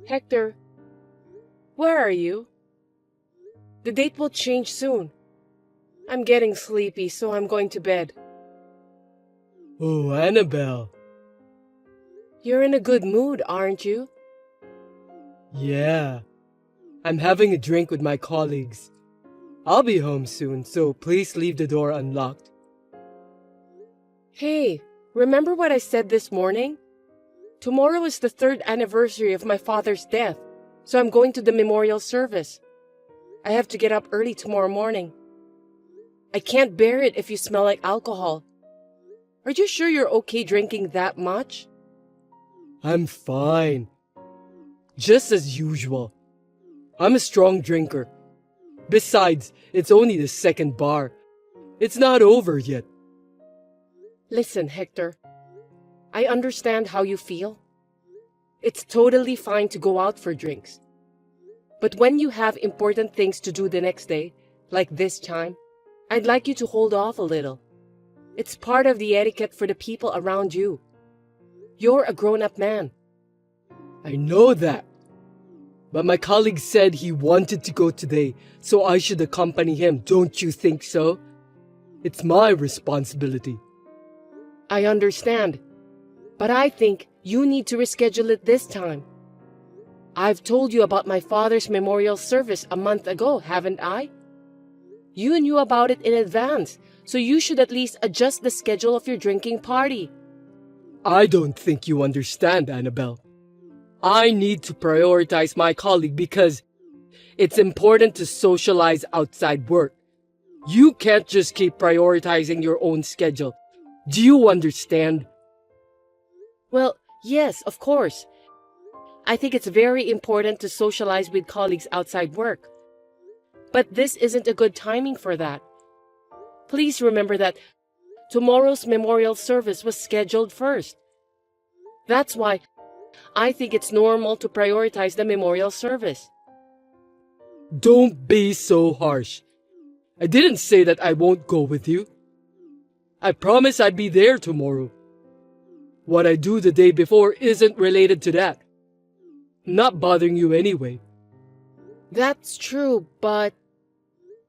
Hector, where are you? The date will change soon. I'm getting sleepy, so I'm going to bed. Oh, Annabelle. You're in a good mood, aren't you? Yeah. I'm having a drink with my colleagues. I'll be home soon, so please leave the door unlocked. Hey, remember what I said this morning? Tomorrow is the 3rd anniversary of my father's death, so I'm going to the memorial service. I have to get up early tomorrow morning. I can't bear it if you smell like alcohol. Are you sure you're okay drinking that much? I'm fine. Just as usual. I'm a strong drinker. Besides, it's only the 2nd bar. It's not over yet. Listen, Hector. I understand how you feel. It's totally fine to go out for drinks. But when you have important things to do the next day, like this time, I'd like you to hold off a little. It's part of the etiquette for the people around you. You're a grown-up man. I know that. But my colleague said he wanted to go today, so I should accompany him. Don't you think so? It's my responsibility. I understand. But I think you need to reschedule it this time. I've told you about my father's memorial service a month ago, haven't I? You knew about it in advance, so you should at least adjust the schedule of your drinking party. I don't think you understand, Annabelle. I need to prioritize my colleague because it's important to socialize outside work. You can't just keep prioritizing your own schedule. Do you understand? Well, yes, of course. I think it's very important to socialize with colleagues outside work. But this isn't a good timing for that. Please remember that tomorrow's memorial service was scheduled first. That's why I think it's normal to prioritize the memorial service. Don't be so harsh. I didn't say that I won't go with you. I promise I'd be there tomorrow. What I do the day before isn't related to that. I'm not bothering you anyway. That's true, but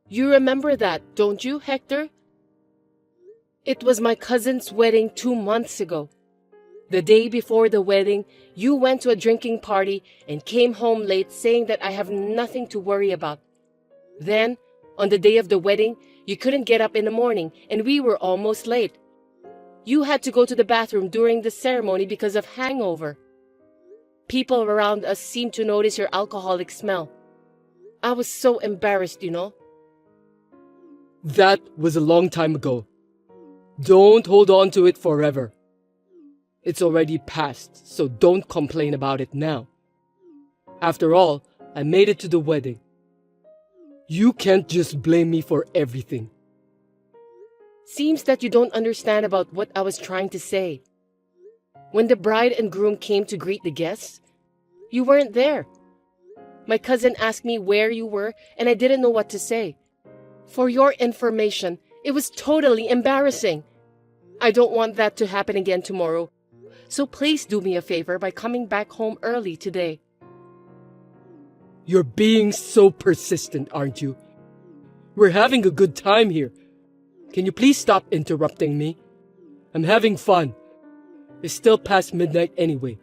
you remember that, don't you, Hector? It was my cousin's wedding 2 months ago. The day before the wedding, you went to a drinking party and came home late saying that I have nothing to worry about. Then, on the day of the wedding, you couldn't get up in the morning and we were almost late. You had to go to the bathroom during the ceremony because of hangover. People around us seemed to notice your alcoholic smell. I was so embarrassed, you know. That was a long time ago. Don't hold on to it forever. It's already past, so don't complain about it now. After all, I made it to the wedding. You can't just blame me for everything. Seems that you don't understand about what I was trying to say. When the bride and groom came to greet the guests, you weren't there. My cousin asked me where you were, and I didn't know what to say. For your information, it was totally embarrassing. I don't want that to happen again tomorrow. So please do me a favor by coming back home early today. You're being so persistent, aren't you? We're having a good time here. Can you please stop interrupting me? I'm having fun. It's still past midnight anyway.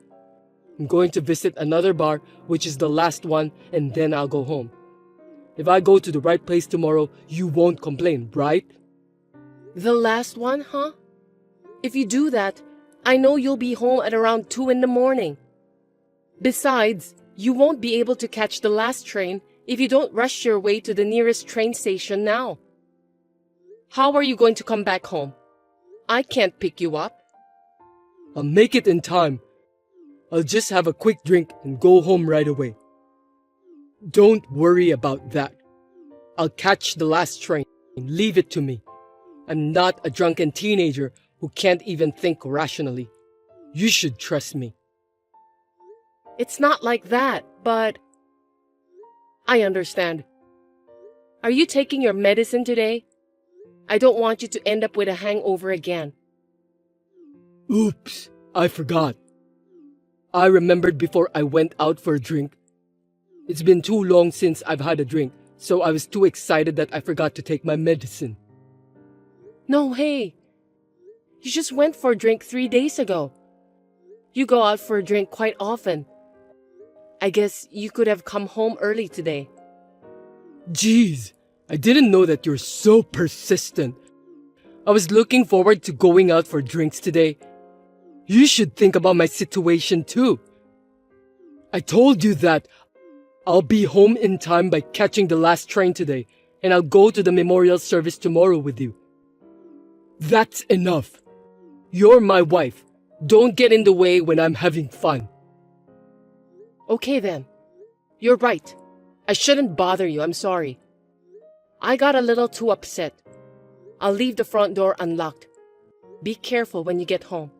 I'm going to visit another bar, which is the last one, and then I'll go home. If I go to the right place tomorrow, you won't complain, right? The last one, huh? If you do that, I know you'll be home at around 2 in the morning. Besides, you won't be able to catch the last train if you don't rush your way to the nearest train station now. How are you going to come back home? I can't pick you up. I'll make it in time. I'll just have a quick drink and go home right away. Don't worry about that. I'll catch the last train. Leave it to me. I'm not a drunken teenager who can't even think rationally. You should trust me. It's not like that, but I understand. Are you taking your medicine today? I don't want you to end up with a hangover again. Oops, I forgot. I remembered before I went out for a drink. It's been too long since I've had a drink, so I was too excited that I forgot to take my medicine. No, hey. You just went for a drink 3 days ago. You go out for a drink quite often. I guess you could have come home early today. Jeez, I didn't know that you're so persistent. I was looking forward to going out for drinks today. You should think about my situation too. I told you that I'll be home in time by catching the last train today, and I'll go to the memorial service tomorrow with you. That's enough. You're my wife. Don't get in the way when I'm having fun. Okay then. You're right. I shouldn't bother you, I'm sorry. I got a little too upset. I'll leave the front door unlocked. Be careful when you get home.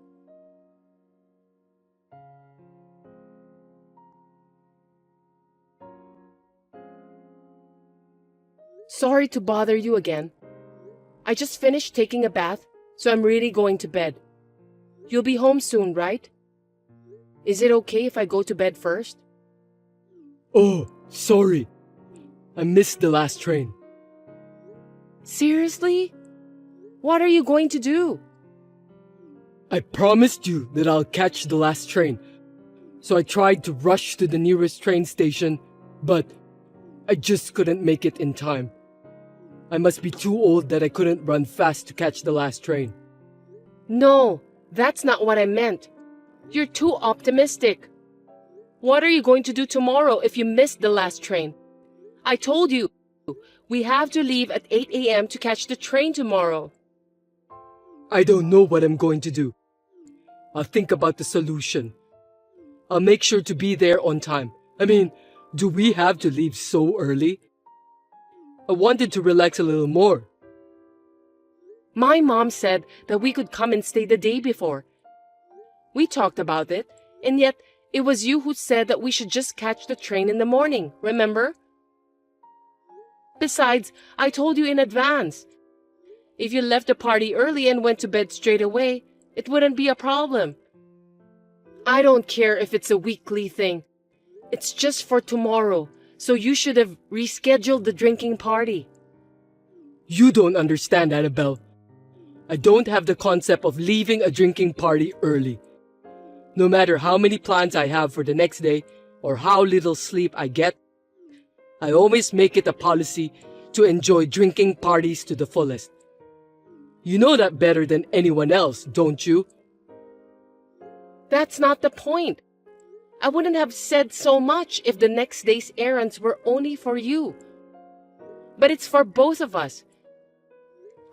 Sorry to bother you again. I just finished taking a bath, so I'm really going to bed. You'll be home soon, right? Is it okay if I go to bed first? Oh, sorry. I missed the last train. Seriously? What are you going to do? I promised you that I'll catch the last train. So I tried to rush to the nearest train station, but I just couldn't make it in time. I must be too old that I couldn't run fast to catch the last train. No, that's not what I meant. You're too optimistic. What are you going to do tomorrow if you miss the last train? I told you, we have to leave at 8 a.m. to catch the train tomorrow. I don't know what I'm going to do. I'll think about the solution. I'll make sure to be there on time. I mean, do we have to leave so early? I wanted to relax a little more. My mom said that we could come and stay the day before. We talked about it, and yet it was you who said that we should just catch the train in the morning, remember? Besides, I told you in advance. If you left the party early and went to bed straight away, it wouldn't be a problem. I don't care if it's a weekly thing. It's just for tomorrow, so you should have rescheduled the drinking party. You don't understand, Annabelle. I don't have the concept of leaving a drinking party early. No matter how many plans I have for the next day or how little sleep I get, I always make it a policy to enjoy drinking parties to the fullest. You know that better than anyone else, don't you? That's not the point. I wouldn't have said so much if the next day's errands were only for you. But it's for both of us.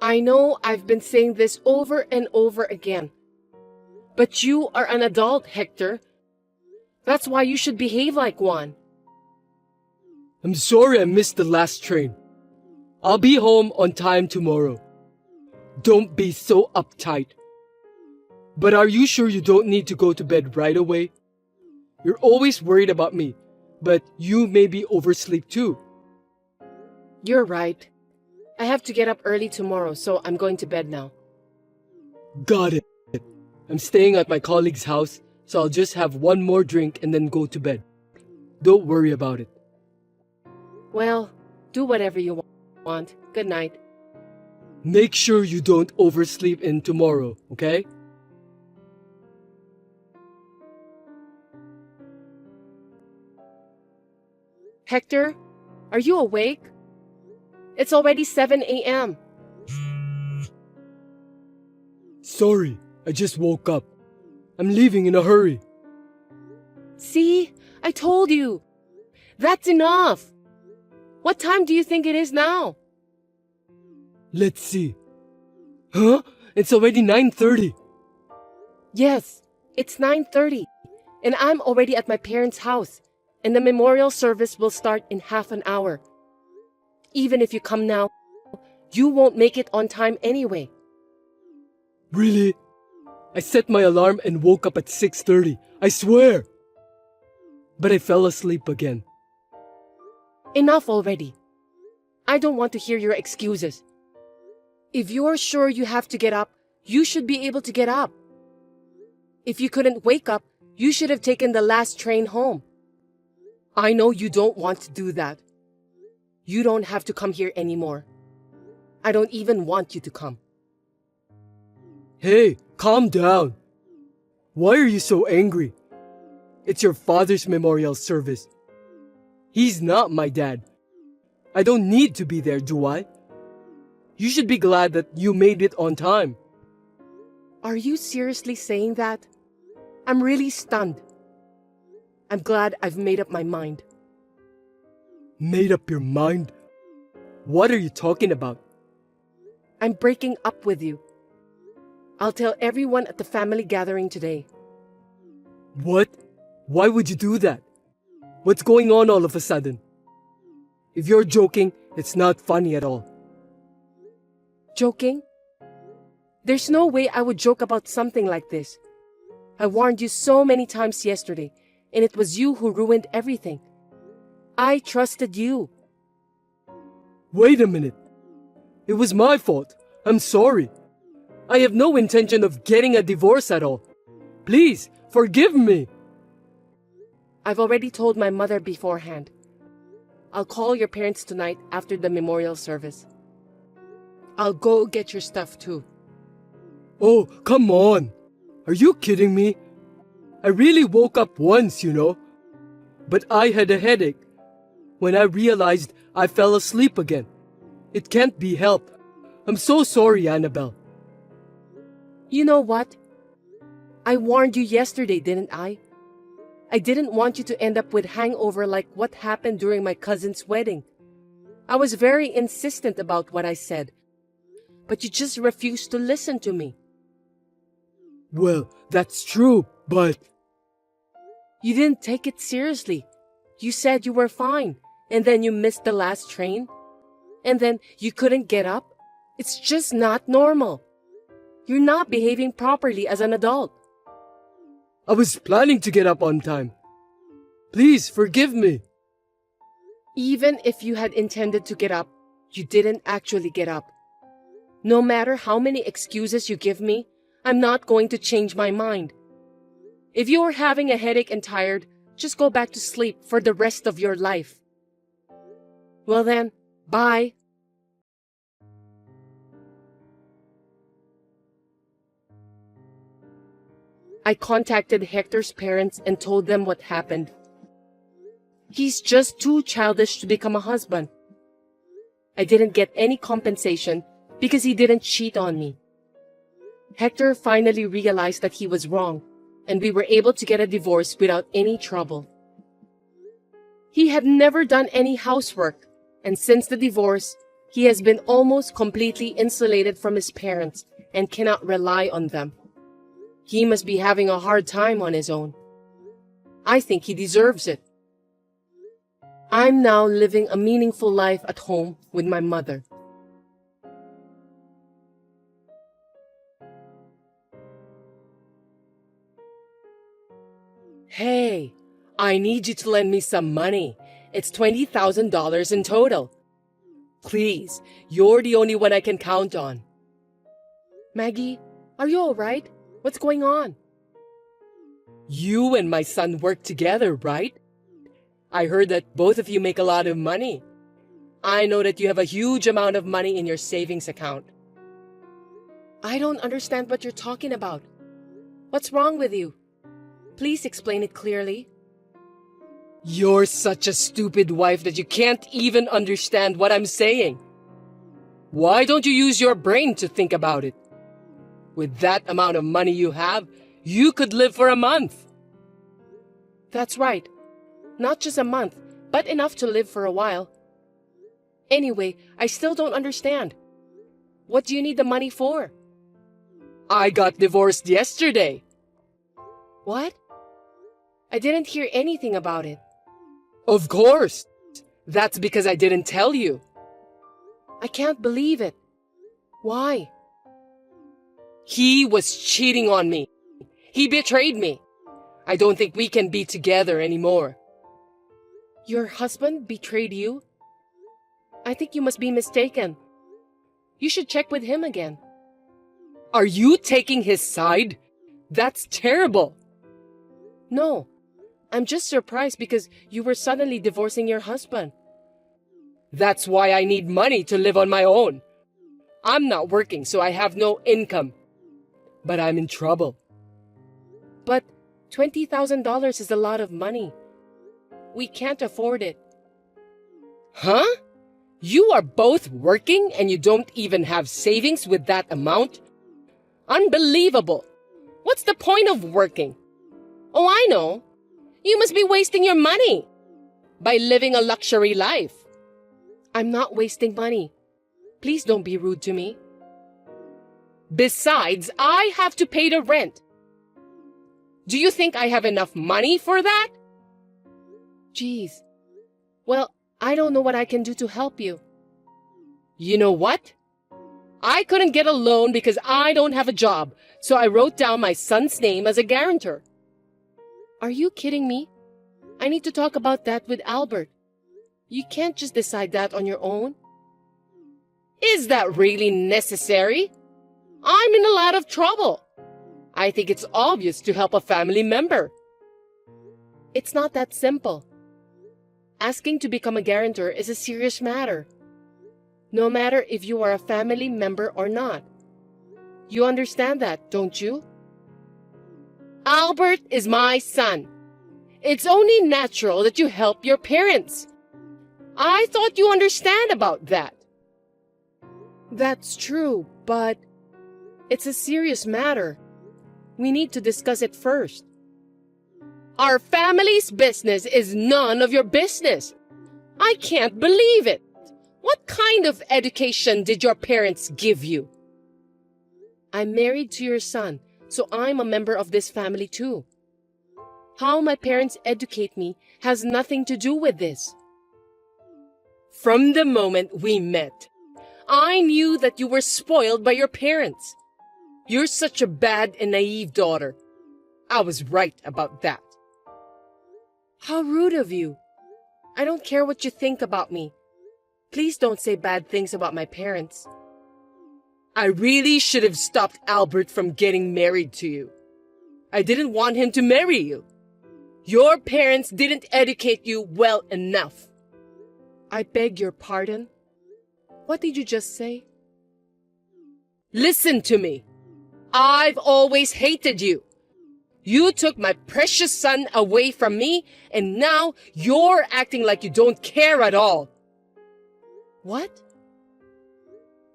I know I've been saying this over and over again. But you are an adult, Hector. That's why you should behave like one. I'm sorry I missed the last train. I'll be home on time tomorrow. Don't be so uptight. But are you sure you don't need to go to bed right away? You're always worried about me, but you maybe oversleep too. You're right. I have to get up early tomorrow, so I'm going to bed now. Got it. I'm staying at my colleague's house, so I'll just have one more drink and then go to bed. Don't worry about it. Well, do whatever you want. Good night. Make sure you don't oversleep in tomorrow, okay? Hector, are you awake? It's already 7 a.m. Sorry, I just woke up. I'm leaving in a hurry. See? I told you. That's enough. What time do you think it is now? Let's see. Huh? It's already 9:30. Yes, it's 9:30, and I'm already at my parents' house, and the memorial service will start in half an hour. Even if you come now, you won't make it on time anyway. Really? I set my alarm and woke up at 6:30. I swear. But I fell asleep again. Enough already. I don't want to hear your excuses. If you're sure you have to get up, you should be able to get up. If you couldn't wake up, You should have taken the last train home. I know you don't want to do that. You don't have to come here anymore. I don't even want you to come. Hey, calm down. Why are you so angry? It's your father's memorial service. He's not my dad. I don't need to be there, do I? You should be glad that you made it on time. Are you seriously saying that? I'm really stunned. I'm glad I've made up my mind. Made up your mind? What are you talking about? I'm breaking up with you. I'll tell everyone at the family gathering today. What? Why would you do that? What's going on all of a sudden? If you're joking, it's not funny at all. Joking? There's no way I would joke about something like this. I warned you so many times yesterday, and it was you who ruined everything. I trusted you. Wait a minute. It was my fault. I'm sorry. I have no intention of getting a divorce at all. Please, forgive me. I've already told my mother beforehand. I'll call your parents tonight after the memorial service. I'll go get your stuff too. Oh, come on. Are you kidding me? I really woke up once, you know. But I had a headache. When I realized, I fell asleep again. It can't be helped. I'm so sorry, Annabelle. You know what? I warned you yesterday, didn't I? I didn't want you to end up with hangover like what happened during my cousin's wedding. I was very insistent about what I said, but you just refused to listen to me. Well, that's true, but... You didn't take it seriously. You said you were fine, and then you missed the last train, and then you couldn't get up. It's just not normal. You're not behaving properly as an adult. I was planning to get up on time. Please forgive me. Even if you had intended to get up, you didn't actually get up. No matter how many excuses you give me, I'm not going to change my mind. If you are having a headache and tired, just go back to sleep for the rest of your life. Well then, bye. I contacted Hector's parents and told them what happened. He's just too childish to become a husband. I didn't get any compensation because he didn't cheat on me. Hector finally realized that he was wrong, and we were able to get a divorce without any trouble. He had never done any housework, and since the divorce, he has been almost completely insulated from his parents and cannot rely on them. He must be having a hard time on his own. I think he deserves it. I'm now living a meaningful life at home with my mother. Hey, I need you to lend me some money. It's $20,000 in total. Please, you're the only one I can count on. Maggie, are you all right? What's going on? You and my son work together, right? I heard that both of you make a lot of money. I know that you have a huge amount of money in your savings account. I don't understand what you're talking about. What's wrong with you? Please explain it clearly. You're such a stupid wife that you can't even understand what I'm saying. Why don't you use your brain to think about it? With that amount of money you have, you could live for a month. That's right. Not just a month, but enough to live for a while. Anyway, I still don't understand. What do you need the money for? I got divorced yesterday. What? I didn't hear anything about it. Of course. That's because I didn't tell you. I can't believe it. Why? He was cheating on me. He betrayed me. I don't think we can be together anymore. Your husband betrayed you? I think you must be mistaken. You should check with him again. Are you taking his side? That's terrible. No, I'm just surprised because you were suddenly divorcing your husband. That's why I need money to live on my own. I'm not working, so I have no income. But I'm in trouble. But $20,000 is a lot of money. We can't afford it. Huh? You are both working and you don't even have savings with that amount? Unbelievable. What's the point of working? Oh, I know. You must be wasting your money by living a luxury life. I'm not wasting money. Please don't be rude to me. Besides, I have to pay the rent. Do you think I have enough money for that? Jeez. Well, I don't know what I can do to help you. You know what? I couldn't get a loan because I don't have a job, so I wrote down my son's name as a guarantor. Are you kidding me? I need to talk about that with Albert. You can't just decide that on your own. Is that really necessary? I'm in a lot of trouble. I think it's obvious to help a family member. It's not that simple. Asking to become a guarantor is a serious matter. No matter if you are a family member or not. You understand that, don't you? Albert is my son. It's only natural that you help your parents. I thought you understand about that. That's true, but it's a serious matter. We need to discuss it first. Our family's business is none of your business. I can't believe it. What kind of education did your parents give you? I'm married to your son, so I'm a member of this family too. How my parents educate me has nothing to do with this. From the moment we met, I knew that you were spoiled by your parents. You're such a bad and naive daughter. I was right about that. How rude of you. I don't care what you think about me. Please don't say bad things about my parents. I really should have stopped Albert from getting married to you. I didn't want him to marry you. Your parents didn't educate you well enough. I beg your pardon? What did you just say? Listen to me. I've always hated you. You took my precious son away from me, and now you're acting like you don't care at all. What?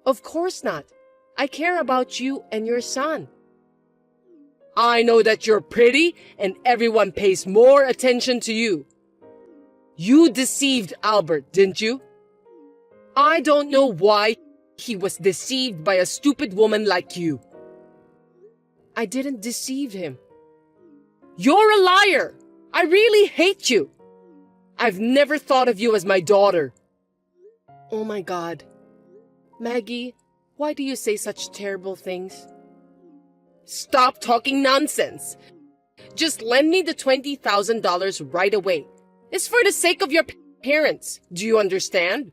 Of course not. I care about you and your son. I know that you're pretty and everyone pays more attention to you. You deceived Albert, didn't you? I don't know why he was deceived by a stupid woman like you. I didn't deceive him. You're a liar! I really hate you! I've never thought of you as my daughter. Oh my God. Maggie, why do you say such terrible things? Stop talking nonsense. Just lend me the $20,000 right away. It's for the sake of your parents. Do you understand?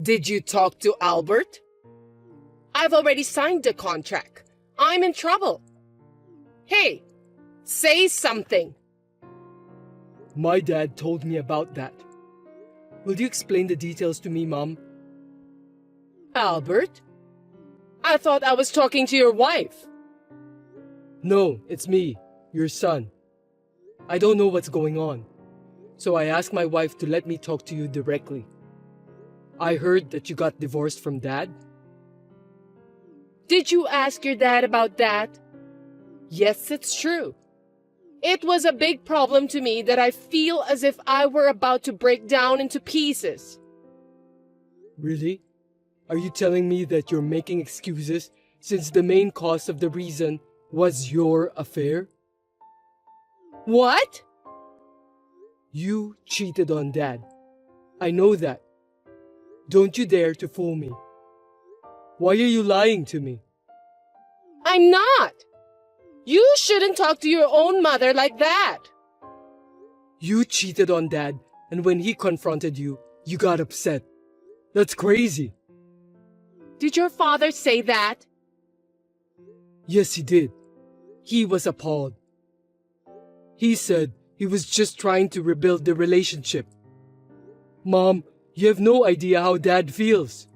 Did you talk to Albert? I've already signed the contract. I'm in trouble. Hey, say something. My dad told me about that. Will you explain the details to me, Mom? Albert? I thought I was talking to your wife. No, it's me, your son. I don't know what's going on, so I asked my wife to let me talk to you directly. I heard that you got divorced from Dad. Did you ask your dad about that? Yes, it's true. It was a big problem to me that I feel as if I were about to break down into pieces. Really? Are you telling me that you're making excuses since the main cause of the reason was your affair? What? You cheated on Dad. I know that. Don't you dare to fool me. Why are you lying to me? I'm not. You shouldn't talk to your own mother like that. You cheated on Dad, and when he confronted you, you got upset. That's crazy. Did your father say that? Yes, he did. He was appalled. He said he was just trying to rebuild the relationship. Mom, you have no idea how Dad feels.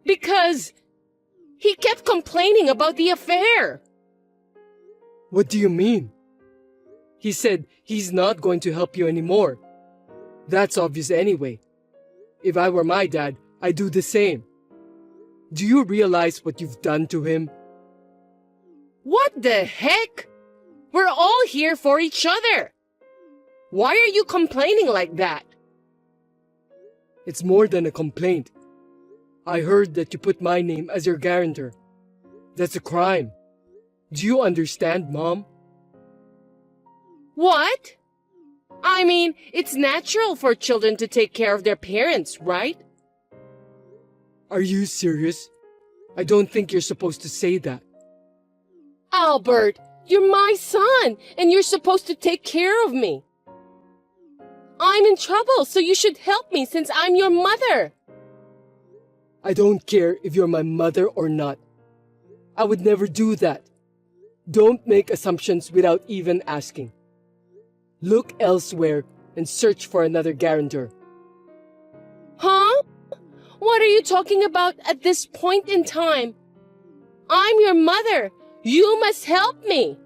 Because he kept complaining about the affair. What do you mean? He said he's not going to help you anymore. That's obvious anyway. If I were my dad, I'd do the same. Do you realize what you've done to him? What the heck? We're all here for each other. Why are you complaining like that? It's more than a complaint. I heard that you put my name as your guarantor. That's a crime. Do you understand, Mom? What? I mean, it's natural for children to take care of their parents, right? Are you serious? I don't think you're supposed to say that. Albert, you're my son, and you're supposed to take care of me. I'm in trouble, so you should help me since I'm your mother. I don't care if you're my mother or not. I would never do that. Don't make assumptions without even asking. Look elsewhere and search for another guarantor. Huh? What are you talking about at this point in time? I'm your mother. You must help me.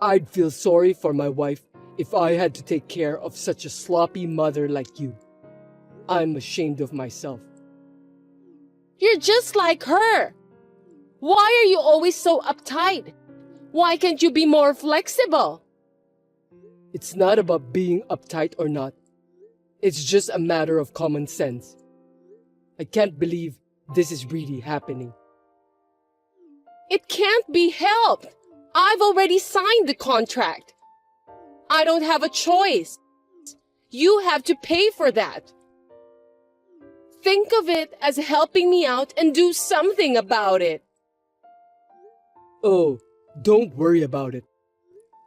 I'd feel sorry for my wife if I had to take care of such a sloppy mother like you. I'm ashamed of myself. You're just like her. Why are you always so uptight? Why can't you be more flexible? It's not about being uptight or not. It's just a matter of common sense. I can't believe this is really happening. It can't be helped. I've already signed the contract. I don't have a choice. You have to pay for that. Think of it as helping me out and do something about it. Oh, don't worry about it.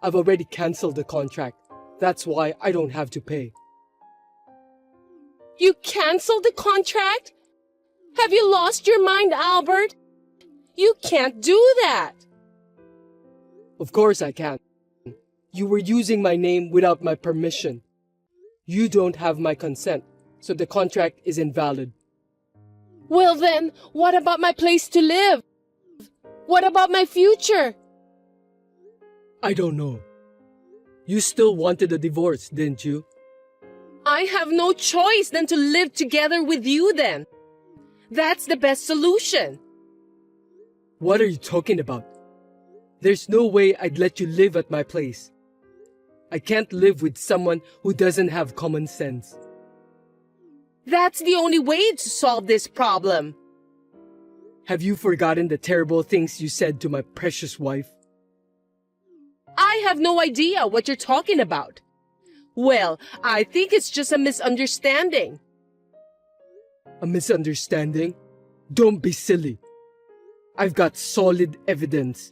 I've already canceled the contract. That's why I don't have to pay. You canceled the contract? Have you lost your mind, Albert? You can't do that. Of course I can. You were using my name without my permission. You don't have my consent, so the contract is invalid. Well then, what about my place to live? What about my future? I don't know. You still wanted a divorce, didn't you? I have no choice than to live together with you then. That's the best solution. What are you talking about? There's no way I'd let you live at my place. I can't live with someone who doesn't have common sense. That's the only way to solve this problem. Have you forgotten the terrible things you said to my precious wife? I have no idea what you're talking about. Well, I think it's just a misunderstanding. A misunderstanding? Don't be silly. I've got solid evidence.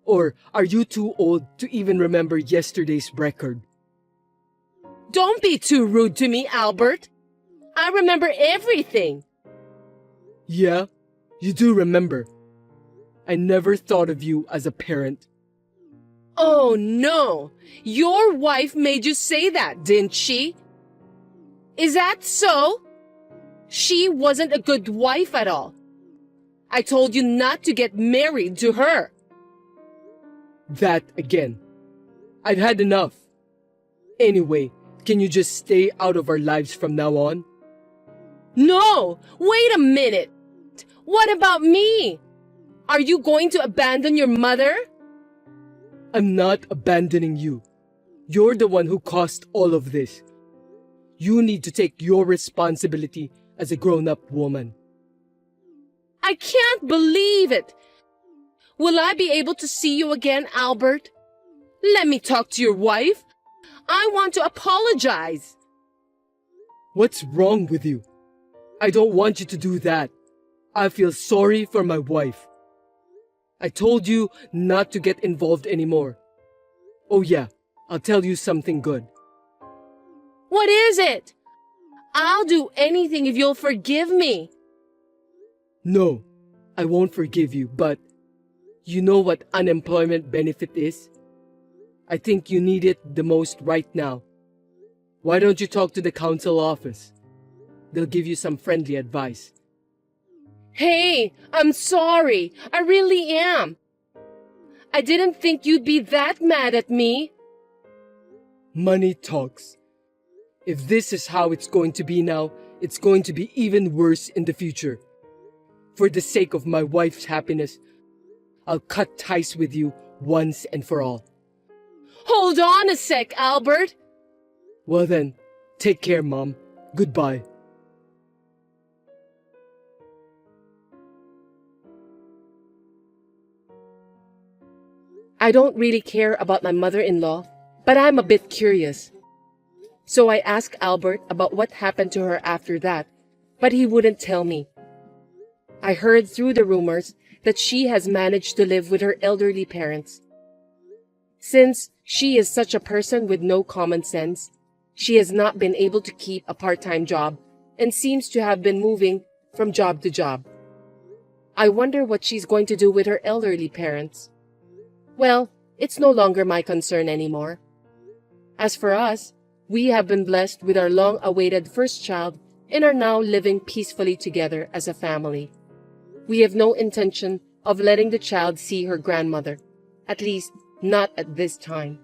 Or are you too old to even remember yesterday's record? Don't be too rude to me, Albert. I remember everything. Yeah, you do remember. I never thought of you as a parent. Oh no, your wife made you say that, didn't she? Is that so? She wasn't a good wife at all. I told you not to get married to her. That again. I've had enough. Anyway, can you just stay out of our lives from now on? No, wait a minute. What about me? Are you going to abandon your mother? I'm not abandoning you. You're the one who caused all of this. You need to take your responsibility as a grown-up woman. I can't believe it. Will I be able to see you again, Albert? Let me talk to your wife. I want to apologize. What's wrong with you? I don't want you to do that. I feel sorry for my wife. I told you not to get involved anymore. Oh yeah, I'll tell you something good. What is it? I'll do anything if you'll forgive me. No, I won't forgive you, but you know what unemployment benefit is? I think you need it the most right now. Why don't you talk to the council office? They'll give you some friendly advice. Hey, I'm sorry. I really am. I didn't think you'd be that mad at me. Money talks. If this is how it's going to be now, it's going to be even worse in the future. For the sake of my wife's happiness, I'll cut ties with you once and for all. Hold on a sec, Albert. Well then, take care, Mom. Goodbye. I don't really care about my mother-in-law, but I'm a bit curious. So I asked Albert about what happened to her after that, but he wouldn't tell me. I heard through the rumors that she has managed to live with her elderly parents. Since she is such a person with no common sense, she has not been able to keep a part-time job and seems to have been moving from job to job. I wonder what she's going to do with her elderly parents. Well, it's no longer my concern anymore. As for us, we have been blessed with our long-awaited first child and are now living peacefully together as a family. We have no intention of letting the child see her grandmother, at least not at this time.